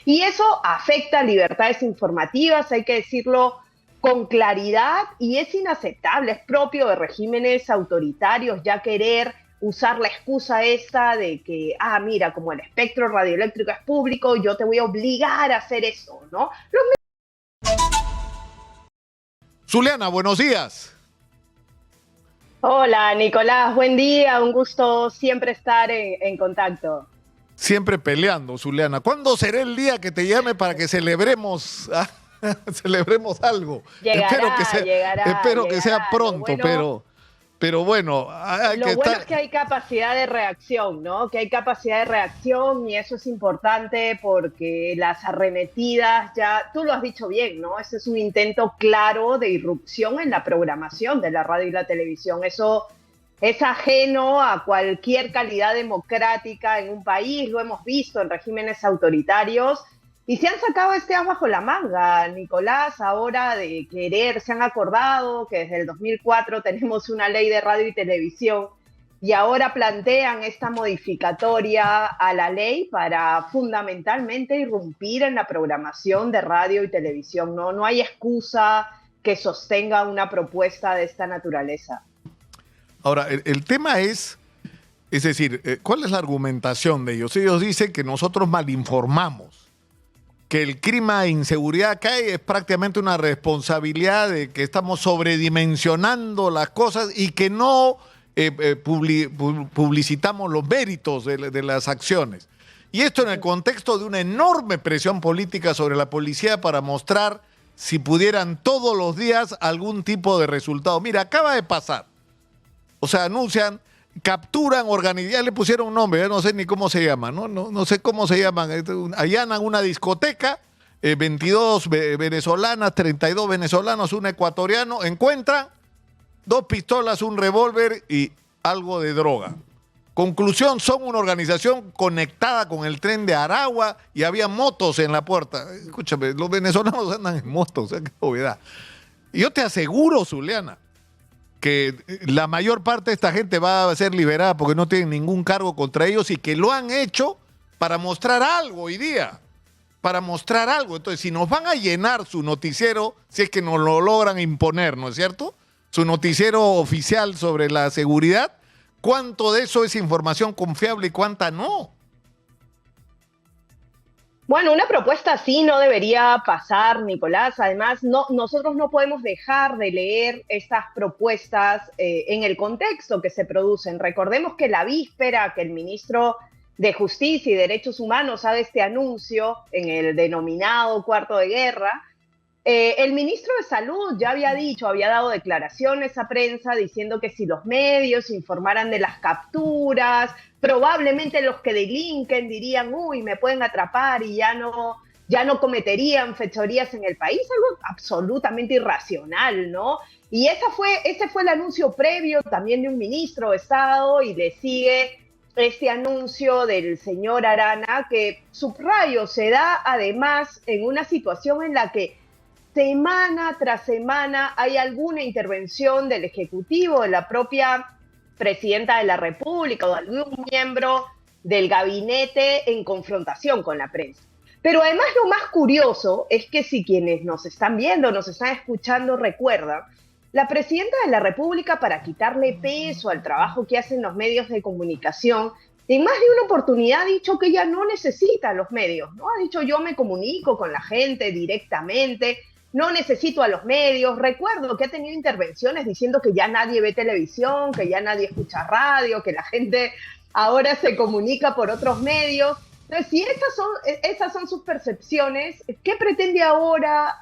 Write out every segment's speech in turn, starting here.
Y eso afecta libertades informativas, hay que decirlo con claridad, y es inaceptable, es propio de regímenes autoritarios ya querer usar la excusa esta de que, mira, como el espectro radioeléctrico es público, yo te voy a obligar a hacer eso, ¿no? Zuleana, buenos días. Hola, Nicolás, buen día, un gusto siempre estar en contacto. Siempre peleando, Zuleana. ¿Cuándo será el día que te llame para que celebremos, celebremos algo? Espero que sea pronto, pero bueno, hay lo que bueno estar... es que hay capacidad de reacción, ¿no? Que hay capacidad de reacción, y eso es importante porque las arremetidas ya, tú lo has dicho bien, ¿no? Ese es un intento claro de irrupción en la programación de la radio y la televisión. Eso es ajeno a cualquier calidad democrática en un país, lo hemos visto en regímenes autoritarios, y se han sacado este as bajo la manga, Nicolás, ahora de querer, se han acordado que desde el 2004 tenemos una ley de radio y televisión, y ahora plantean esta modificatoria a la ley para fundamentalmente irrumpir en la programación de radio y televisión. No hay excusa que sostenga una propuesta de esta naturaleza. Ahora, el tema es decir, ¿cuál es la argumentación de ellos? Ellos dicen que nosotros malinformamos, que el clima de inseguridad que hay es prácticamente una responsabilidad de que estamos sobredimensionando las cosas y que no publicitamos los méritos de las acciones. Y esto en el contexto de una enorme presión política sobre la policía para mostrar, si pudieran, todos los días algún tipo de resultado. Mira, acaba de pasar. O sea, anuncian, capturan, ya le pusieron un nombre, ya no sé ni cómo se llama, no sé cómo se llaman, allanan una discoteca, 22 venezolanas, 32 venezolanos, un ecuatoriano, encuentran 2 pistolas, un revólver y algo de droga. Conclusión, son una organización conectada con el tren de Aragua y había motos en la puerta. Escúchame, los venezolanos andan en motos, qué novedad. Y yo te aseguro, Zuleana, que la mayor parte de esta gente va a ser liberada porque no tienen ningún cargo contra ellos y que lo han hecho para mostrar algo hoy día, para mostrar algo. Entonces, si nos van a llenar su noticiero, si es que nos lo logran imponer, ¿no es cierto? Su noticiero oficial sobre la seguridad, ¿cuánto de eso es información confiable y cuánta no? Bueno, una propuesta así no debería pasar, Nicolás. Además, nosotros no podemos dejar de leer estas propuestas en el contexto que se producen. Recordemos que la víspera que el ministro de Justicia y Derechos Humanos hace este anuncio en el denominado cuarto de guerra, el ministro de Salud ya había dado declaraciones a prensa diciendo que si los medios informaran de las capturas, probablemente los que delinquen dirían, me pueden atrapar y ya no cometerían fechorías en el país, algo absolutamente irracional, ¿no? Y ese fue el anuncio previo también de un ministro de Estado, y le sigue este anuncio del señor Arana, que, subrayo, se da además en una situación en la que semana tras semana hay alguna intervención del Ejecutivo, de la propia Presidenta de la República o de algún miembro del gabinete en confrontación con la prensa. Pero además lo más curioso es que, si quienes nos están viendo, nos están escuchando, recuerdan, la Presidenta de la República, para quitarle peso al trabajo que hacen los medios de comunicación, en más de una oportunidad ha dicho que ella no necesita los medios, ¿no? Ha dicho, yo me comunico con la gente directamente, no necesito a los medios. Recuerdo que ha tenido intervenciones diciendo que ya nadie ve televisión, que ya nadie escucha radio, que la gente ahora se comunica por otros medios. Entonces, si esas son sus percepciones, ¿qué pretende ahora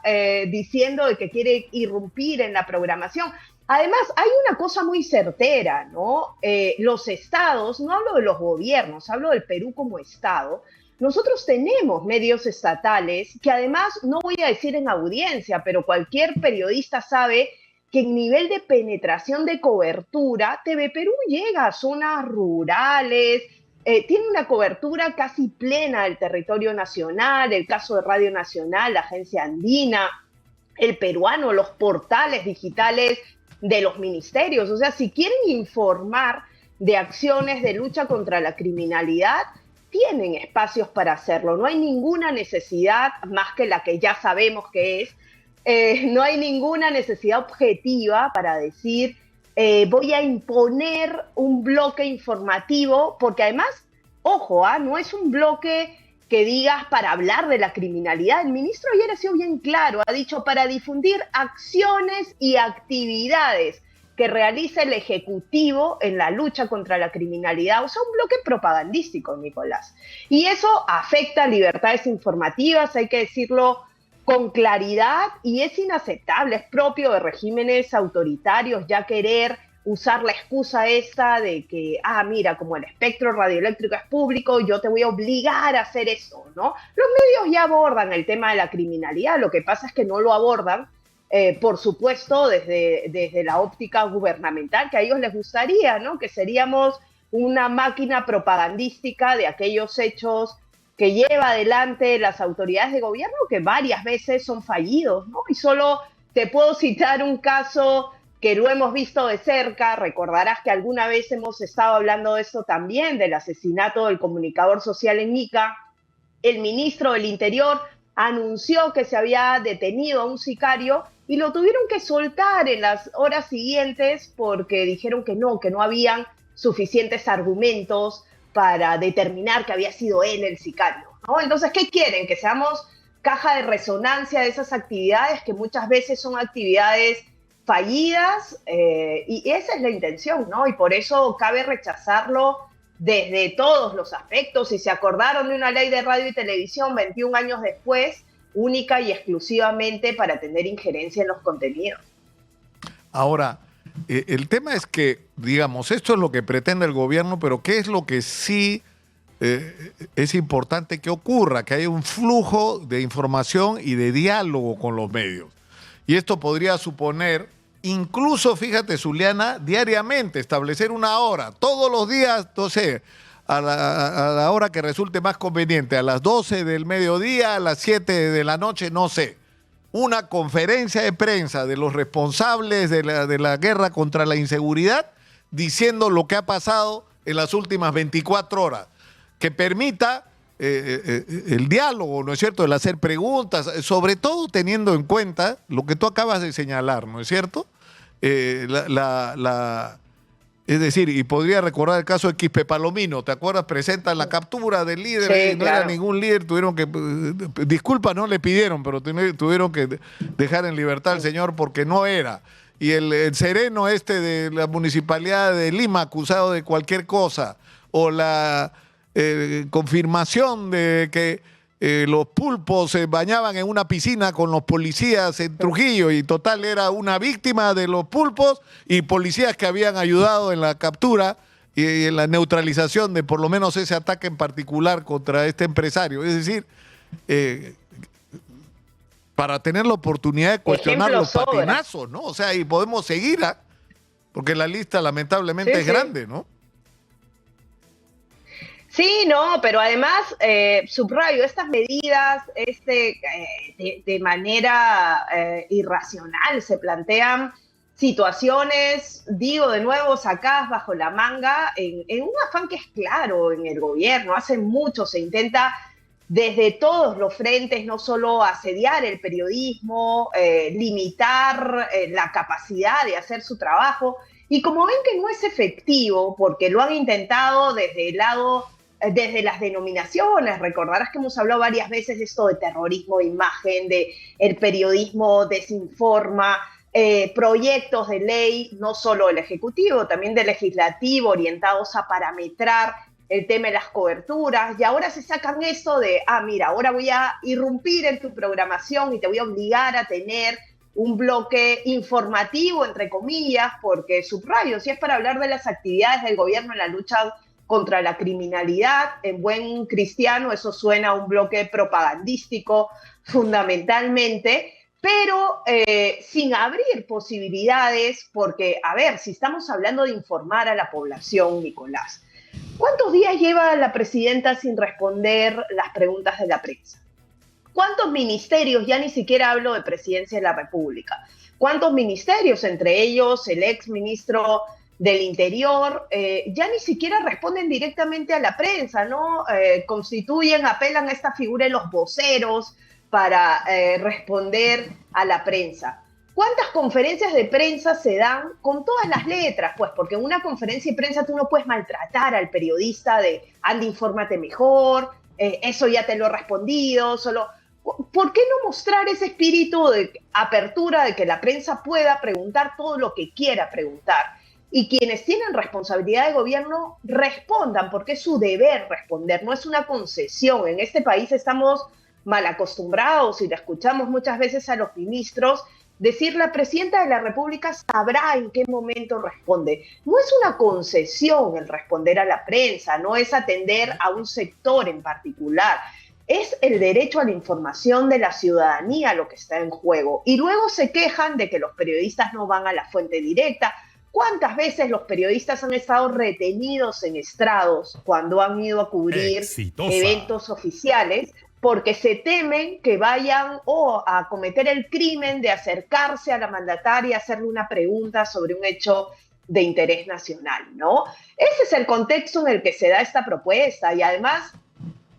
diciendo de que quiere irrumpir en la programación? Además, hay una cosa muy certera, ¿no? Los estados, no hablo de los gobiernos, hablo del Perú como estado. Nosotros tenemos medios estatales que, además, no voy a decir en audiencia, pero cualquier periodista sabe que en nivel de penetración de cobertura, TV Perú llega a zonas rurales, tiene una cobertura casi plena del territorio nacional, el caso de Radio Nacional, la Agencia Andina, El Peruano, los portales digitales de los ministerios. O sea, si quieren informar de acciones de lucha contra la criminalidad, tienen espacios para hacerlo, no hay ninguna necesidad más que la que ya sabemos que es, no hay ninguna necesidad objetiva para decir voy a imponer un bloque informativo, porque además, ojo, no es un bloque que digas para hablar de la criminalidad. El ministro ayer ha sido bien claro, ha dicho para difundir acciones y actividades que realiza el Ejecutivo en la lucha contra la criminalidad. O sea, un bloque propagandístico, Nicolás. Y eso afecta libertades informativas, hay que decirlo con claridad, y es inaceptable, es propio de regímenes autoritarios ya querer usar la excusa esta de que, mira, como el espectro radioeléctrico es público, yo te voy a obligar a hacer eso, ¿no? Los medios ya abordan el tema de la criminalidad, lo que pasa es que no lo abordan, por supuesto, desde la óptica gubernamental, que a ellos les gustaría, ¿no? Que seríamos una máquina propagandística de aquellos hechos que lleva adelante las autoridades de gobierno, que varias veces son fallidos, ¿no? Y solo te puedo citar un caso que lo hemos visto de cerca. Recordarás que alguna vez hemos estado hablando de esto también, del asesinato del comunicador social en Ica. El ministro del Interior anunció que se había detenido a un sicario y lo tuvieron que soltar en las horas siguientes porque dijeron que no habían suficientes argumentos para determinar que había sido él el sicario, ¿no? Entonces, ¿qué quieren? Que seamos caja de resonancia de esas actividades, que muchas veces son actividades fallidas, y esa es la intención, ¿no? Y por eso cabe rechazarlo desde todos los aspectos. Y se acordaron de una ley de radio y televisión 21 años después, única y exclusivamente para tener injerencia en los contenidos. Ahora, el tema es que, digamos, esto es lo que pretende el gobierno, pero ¿qué es lo que sí es importante que ocurra? Que haya un flujo de información y de diálogo con los medios. Y esto podría suponer, incluso, fíjate, Zuliana, diariamente establecer una hora, todos los días, no sé, a la hora que resulte más conveniente, a las 12 del mediodía, a las 7 de la noche, no sé. Una conferencia de prensa de los responsables de la guerra contra la inseguridad, diciendo lo que ha pasado en las últimas 24 horas, que permita el diálogo, ¿no es cierto?, el hacer preguntas, sobre todo teniendo en cuenta lo que tú acabas de señalar, ¿no es cierto? Es decir, y podría recordar el caso de Quispe Palomino, ¿te acuerdas? Presentan la captura del líder, sí, no claro. era ningún líder, tuvieron que, disculpa, no le pidieron, pero tuvieron que dejar en libertad al señor porque no era. Y el sereno de la municipalidad de Lima, acusado de cualquier cosa, o la confirmación de que los pulpos se bañaban en una piscina con los policías en Trujillo, y total era una víctima de los pulpos y policías que habían ayudado en la captura y en la neutralización de por lo menos ese ataque en particular contra este empresario. Es decir, para tener la oportunidad de cuestionar los patinazos, ¿no? O sea, y podemos seguir, porque la lista lamentablemente es grande, ¿no? Sí, no, pero además, subrayo, estas medidas de manera irracional se plantean situaciones, digo de nuevo, sacadas bajo la manga en un afán que es claro en el gobierno. Hace mucho se intenta desde todos los frentes no solo asediar el periodismo, limitar la capacidad de hacer su trabajo, y como ven que no es efectivo, porque lo han intentado desde las denominaciones. Recordarás que hemos hablado varias veces de esto de terrorismo de imagen, de el periodismo desinforma, proyectos de ley, no solo del Ejecutivo, también del Legislativo, orientados a parametrar el tema de las coberturas, y ahora se sacan esto de, mira, ahora voy a irrumpir en tu programación y te voy a obligar a tener un bloque informativo, entre comillas, porque subrayo, si es para hablar de las actividades del gobierno en la lucha contra la criminalidad, en buen cristiano eso suena a un bloque propagandístico fundamentalmente, pero sin abrir posibilidades, porque, a ver, si estamos hablando de informar a la población, Nicolás, ¿cuántos días lleva la presidenta sin responder las preguntas de la prensa? ¿Cuántos ministerios, ya ni siquiera hablo de Presidencia de la República, cuántos ministerios, entre ellos el exministro del Interior, ya ni siquiera responden directamente a la prensa, ¿no? Apelan a esta figura de los voceros para responder a la prensa. ¿Cuántas conferencias de prensa se dan con todas las letras? Pues porque en una conferencia de prensa tú no puedes maltratar al periodista de, anda, infórmate mejor, eso ya te lo he respondido, solo... ¿Por qué no mostrar ese espíritu de apertura, de que la prensa pueda preguntar todo lo que quiera preguntar? Y quienes tienen responsabilidad de gobierno respondan, porque es su deber responder, no es una concesión. En este país estamos mal acostumbrados y la escuchamos muchas veces a los ministros decir: la presidenta de la República sabrá en qué momento responde. No es una concesión el responder a la prensa, no es atender a un sector en particular. Es el derecho a la información de la ciudadanía lo que está en juego. Y luego se quejan de que los periodistas no van a la fuente directa. ¿Cuántas veces los periodistas han estado retenidos en estrados cuando han ido a cubrir eventos oficiales? Porque se temen que vayan a cometer el crimen de acercarse a la mandataria, hacerle una pregunta sobre un hecho de interés nacional, ¿no? Ese es el contexto en el que se da esta propuesta. Y además,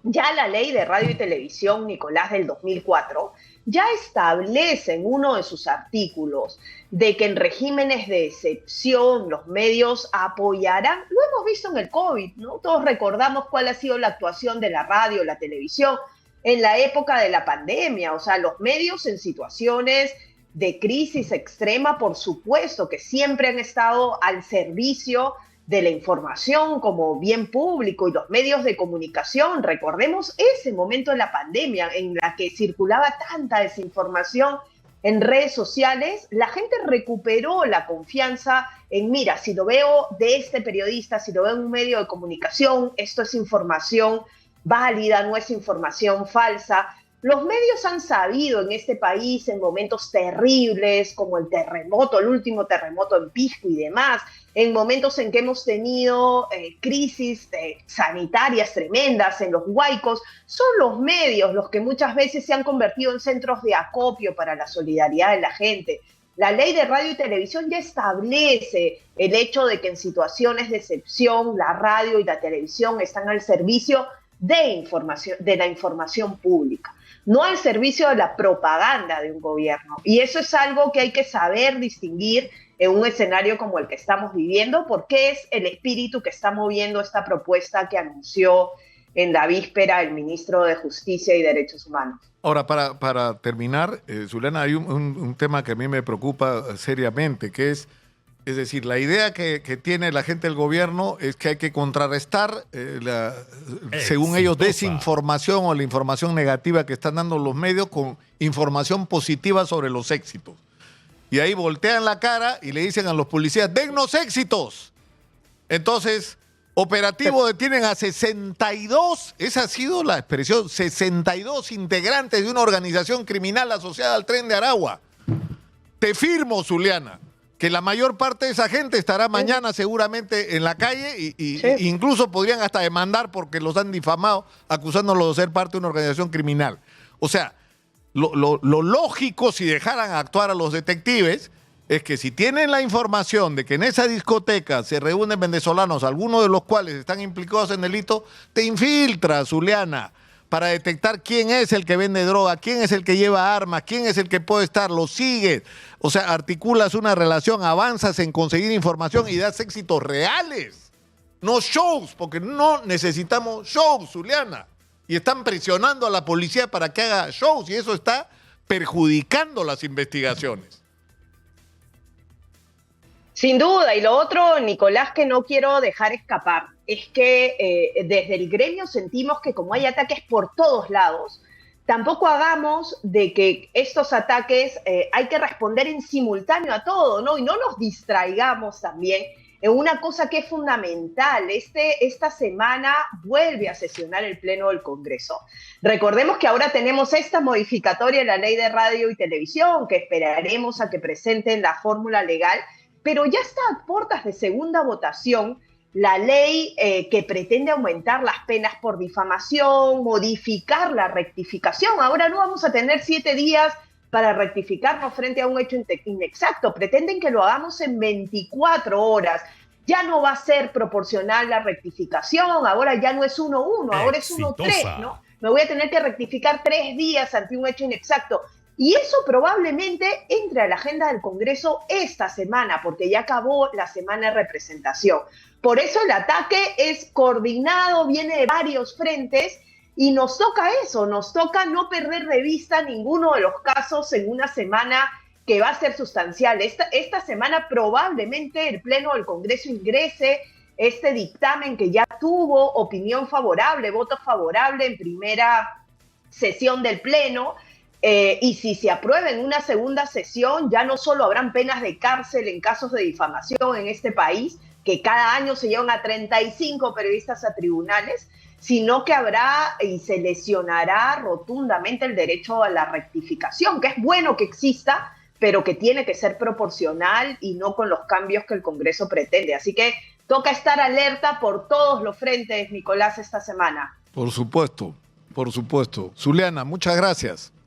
ya la ley de radio y televisión, Nicolás, del 2004, ya establece en uno de sus artículos de que en regímenes de excepción los medios apoyarán. Lo hemos visto en el COVID, ¿no? Todos recordamos cuál ha sido la actuación de la radio, la televisión, en la época de la pandemia. O sea, los medios en situaciones de crisis extrema, por supuesto, que siempre han estado al servicio de la información como bien público, y los medios de comunicación. Recordemos ese momento de la pandemia en la que circulaba tanta desinformación en redes sociales. La gente recuperó la confianza en, mira, si lo veo de este periodista, si lo veo en un medio de comunicación, esto es información válida, no es información falsa. Los medios han sabido en este país, en momentos terribles como el terremoto, el último terremoto en Pisco y demás, en momentos en que hemos tenido crisis sanitarias tremendas en los Huaicos, son los medios los que muchas veces se han convertido en centros de acopio para la solidaridad de la gente. La ley de radio y televisión ya establece el hecho de que en situaciones de excepción la radio y la televisión están al servicio de la información pública, no al servicio de la propaganda de un gobierno. Y eso es algo que hay que saber distinguir en un escenario como el que estamos viviendo, porque es el espíritu que está moviendo esta propuesta que anunció en la víspera el ministro de Justicia y Derechos Humanos. Ahora, para terminar, Zuliana, hay un tema que a mí me preocupa seriamente, que es decir, la idea que tiene la gente del gobierno es que hay que contrarrestar según ellos, desinformación o la información negativa que están dando los medios con información positiva sobre los éxitos. Y ahí voltean la cara y le dicen a los policías: ¡dennos éxitos! Entonces, operativo detienen a 62, esa ha sido la expresión, 62 integrantes de una organización criminal asociada al Tren de Aragua. Te firmo, Zuliana, que la mayor parte de esa gente estará mañana seguramente en la calle y incluso podrían hasta demandar porque los han difamado, acusándolos de ser parte de una organización criminal. O sea, lo lógico, si dejaran actuar a los detectives, es que si tienen la información de que en esa discoteca se reúnen venezolanos, algunos de los cuales están implicados en delito, te infiltras, Zuliana, para detectar quién es el que vende droga, quién es el que lleva armas, quién es el que puede estar, lo sigues. O sea, articulas una relación, avanzas en conseguir información y das éxitos reales. No shows, porque no necesitamos shows, Zuliana. Y están presionando a la policía para que haga shows y eso está perjudicando las investigaciones. Sin duda. Y lo otro, Nicolás, que no quiero dejar escapar, es que desde el gremio sentimos que como hay ataques por todos lados, tampoco hagamos de que estos ataques hay que responder en simultáneo a todo, ¿no? Y no nos distraigamos también en una cosa que es fundamental. Esta semana vuelve a sesionar el Pleno del Congreso. Recordemos que ahora tenemos esta modificatoria de la Ley de Radio y Televisión, que esperaremos a que presenten la fórmula legal, pero ya está a puertas de segunda votación la ley que pretende aumentar las penas por difamación, modificar la rectificación. Ahora no vamos a tener 7 días para rectificarnos frente a un hecho inexacto. Pretenden que lo hagamos en 24 horas. Ya no va a ser proporcional la rectificación, ahora ya no es 1-1, ahora es 1-3, ¿no? Me voy a tener que rectificar 3 días ante un hecho inexacto. Y eso probablemente entre a la agenda del Congreso esta semana, porque ya acabó la semana de representación. Por eso el ataque es coordinado, viene de varios frentes y nos toca eso, nos toca no perder de vista ninguno de los casos en una semana que va a ser sustancial. Esta semana probablemente el Pleno del Congreso ingrese este dictamen que ya tuvo opinión favorable, voto favorable en primera sesión del Pleno, y si se aprueba en una segunda sesión, ya no solo habrán penas de cárcel en casos de difamación en este país, que cada año se llevan a 35 periodistas a tribunales, sino que habrá y se lesionará rotundamente el derecho a la rectificación, que es bueno que exista, pero que tiene que ser proporcional y no con los cambios que el Congreso pretende. Así que toca estar alerta por todos los frentes, Nicolás, esta semana. Por supuesto, por supuesto. Zuliana, muchas gracias.